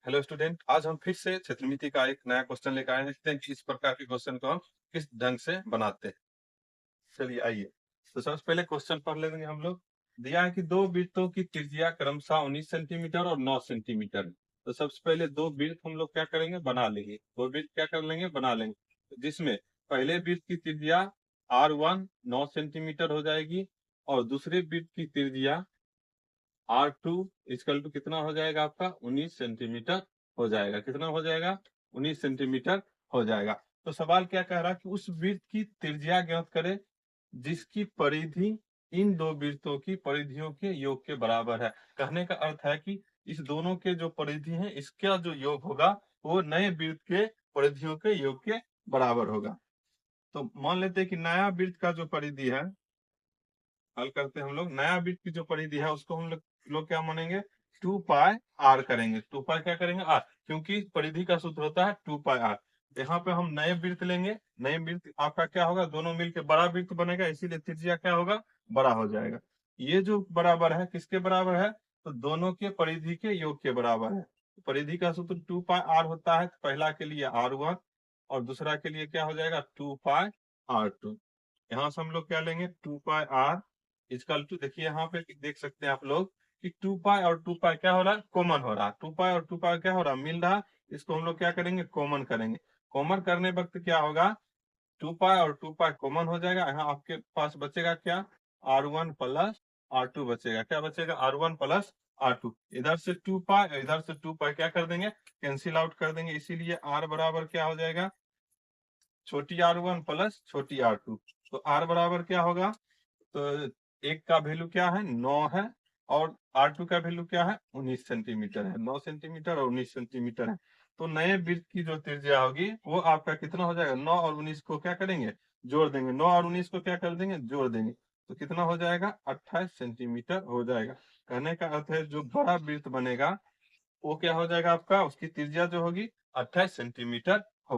Hello student, आज हम फिर से क्षेत्रमिति का एक नया क्वेश्चन लेकर आए हैं। देखते हैं कि इस प्रकार के क्वेश्चन को हम किस ढंग से बनाते हैं। चलिए आइए, तो सबसे पहले क्वेश्चन पढ़ लेंगे हम लोग। दिया है कि दो वृत्तों की त्रिज्या क्रमशः 19 सेंटीमीटर और 9 सेंटीमीटर है। तो सबसे पहले दो वृत्त हम लोग क्या करेंगे, बना लेंगे। दो वृत्त क्या कर लेंगे, बना लेंगे, जिसमें पहले वृत्त की त्रिज्या R1 9 सेंटीमीटर हो जाएगी और दूसरे वृत्त की त्रिज्या R2 इक्वल टू कितना हो जाएगा आपका 19 सेंटीमीटर हो जाएगा। कितना हो जाएगा, 19 सेंटीमीटर हो जाएगा। तो सवाल क्या कह रहा है कि उस वृत्त की त्रिज्या ज्ञात करें जिसकी परिधि इन दो वृत्तों की परिधियों के योग के बराबर है। कहने का अर्थ है कि इस दोनों के जो परिधि है इसका जो योग होगा वो नए वृत्त के परिधियों के योग के बराबर होगा। तो मान लेते हैं कि नया वृत्त का जो परिधि है, हल करते हैं हम लोग। नया वृत्त की जो परिधि है उसको हम लोग क्या मानेंगे, 2πr करेंगे। 2π क्या करेंगे, r, क्योंकि परिधि का सूत्र होता है 2πr। यहाँ पे हम नए वृत्त लेंगे। नए वृत्त आपका क्या होगा, दोनों मिलकर बड़ा वृत्त बनेगा, इसीलिए त्रिज्या क्या होगा, बड़ा हो जाएगा। ये जो बराबर है किसके बराबर है, तो दोनों के परिधि के योग के बराबर है। परिधि का सूत्र 2πr होता है, तो पहला के लिए R1 और दूसरा के लिए क्या हो जाएगा 2πr2। यहाँ से हम लोग क्या लेंगे, 2πr इजकल टू, देखिए यहाँ पे देख सकते हैं आप लोग कि 2π और 2π क्या हो रहा है, कॉमन हो रहा है। 2π और 2π क्या हो रहा है, मिल रहा है। इसको हम लोग क्या करेंगे, कॉमन करेंगे। कॉमन करने वक्त क्या होगा, 2π और 2π कॉमन हो जाएगा। यहाँ आपके पास बचेगा क्या, R1 प्लस R2 बचेगा। क्या बचेगा, R1 प्लस R2। इधर से 2π इधर से 2π क्या कर देंगे, कैंसिल आउट कर देंगे। इसीलिए R बराबर क्या हो जाएगा, छोटी R1 प्लस छोटी R2। तो R बराबर क्या होगा, तो एक का वैल्यू क्या है, 9 है, और R2 का वैल्यू क्या है, 19 सेंटीमीटर है। 9 सेंटीमीटर और 19 सेंटीमीटर है। तो नए वृत्त की जो त्रिज्या होगी वो आपका कितना हो जाएगा, 9 और 19 को क्या करेंगे, जोड़ देंगे। 9 और 19 को क्या कर देंगे, जोड़ देंगे। तो कितना हो जाएगा, 28 सेंटीमीटर हो जाएगा। कहने का अर्थ है जो बड़ा वृत्त बनेगा वो क्या हो जाएगा आपका, उसकी त्रिज्या जो होगी 28 सेंटीमीटर